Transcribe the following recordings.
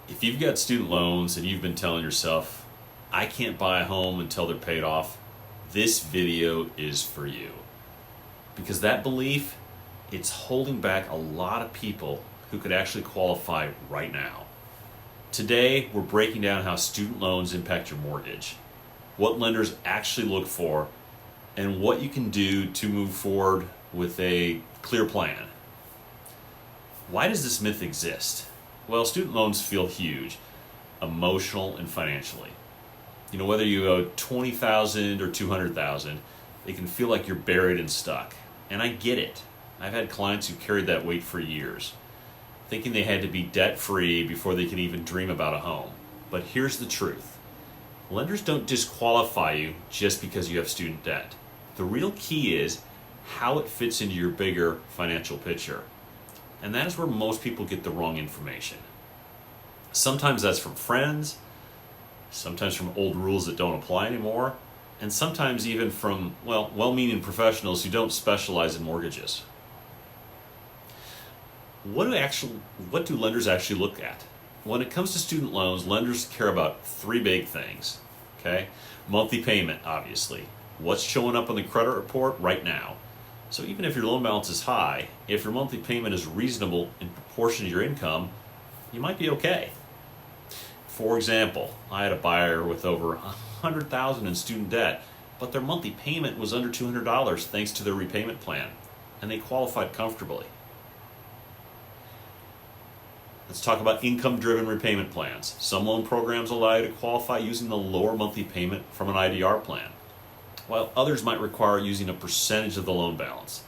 If you've got student loans and you've been telling yourself, I can't buy a home until they're paid off, this video is for you. Because that belief, it's holding back a lot of people who could actually qualify right now. Today, we're breaking down how student loans impact your mortgage, what lenders actually look for, and what you can do to move forward with a clear plan. Why does this myth exist? Well, student loans feel huge, emotional and financially. You know, whether you owe $20,000 or $200,000, it can feel like you're buried and stuck. And I get it. I've had clients who carried that weight for years, thinking they had to be debt-free before they could even dream about a home. But here's the truth. Lenders don't disqualify you just because you have student debt. The real key is how it fits into your bigger financial picture. And that is where most people get the wrong information. Sometimes that's from friends, sometimes from old rules that don't apply anymore, and sometimes even from, well-meaning professionals who don't specialize in mortgages. What do lenders actually look at? When it comes to student loans, lenders care about three big things. Okay? Monthly payment, obviously. What's showing up on the credit report right now? So even if your loan balance is high, if your monthly payment is reasonable in proportion to your income, you might be okay. For example, I had a buyer with over $100,000 in student debt, but their monthly payment was under $200 thanks to their repayment plan, and they qualified comfortably. Let's talk about income-driven repayment plans. Some loan programs allow you to qualify using the lower monthly payment from an IDR plan, while others might require using a percentage of the loan balance.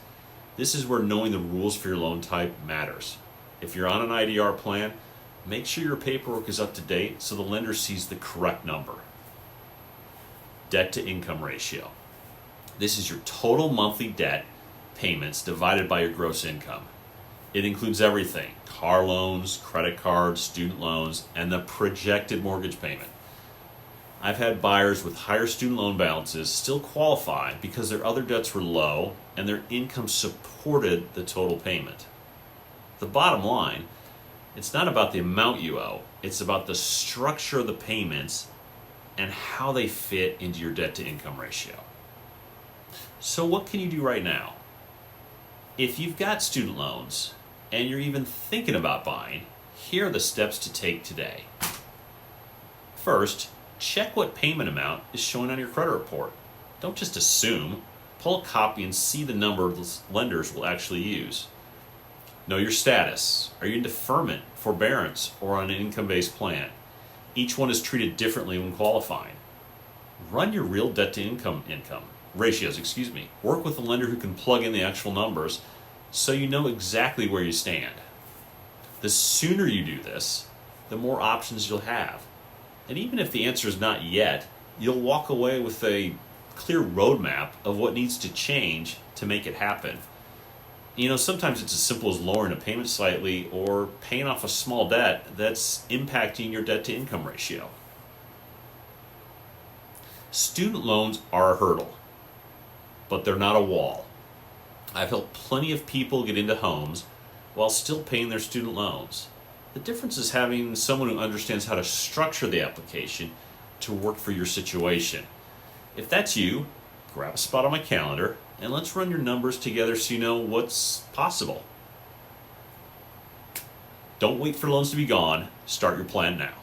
This is where knowing the rules for your loan type matters. If you're on an IDR plan, make sure your paperwork is up to date so the lender sees the correct number. Debt to income ratio. This is your total monthly debt payments divided by your gross income. It includes everything: car loans, credit cards, student loans, and the projected mortgage payment. I've had buyers with higher student loan balances still qualify because their other debts were low and their income supported the total payment. The bottom line, it's not about the amount you owe, it's about the structure of the payments and how they fit into your debt to income ratio. So what can you do right now? If you've got student loans and you're even thinking about buying, here are the steps to take today. First, check what payment amount is showing on your credit report. Don't just assume. Pull a copy and see the number lenders will actually use. Know your status. Are you in deferment, forbearance, or on an income-based plan? Each one is treated differently when qualifying. Run your real debt to income ratios. Work with a lender who can plug in the actual numbers so you know exactly where you stand. The sooner you do this, the more options you'll have. And even if the answer is not yet, you'll walk away with a clear roadmap of what needs to change to make it happen. You know, sometimes it's as simple as lowering a payment slightly or paying off a small debt that's impacting your debt to income ratio. Student loans are a hurdle, but they're not a wall. I've helped plenty of people get into homes while still paying their student loans. The difference is having someone who understands how to structure the application to work for your situation. If that's you, grab a spot on my calendar and let's run your numbers together so you know what's possible. Don't wait for loans to be gone. Start your plan now.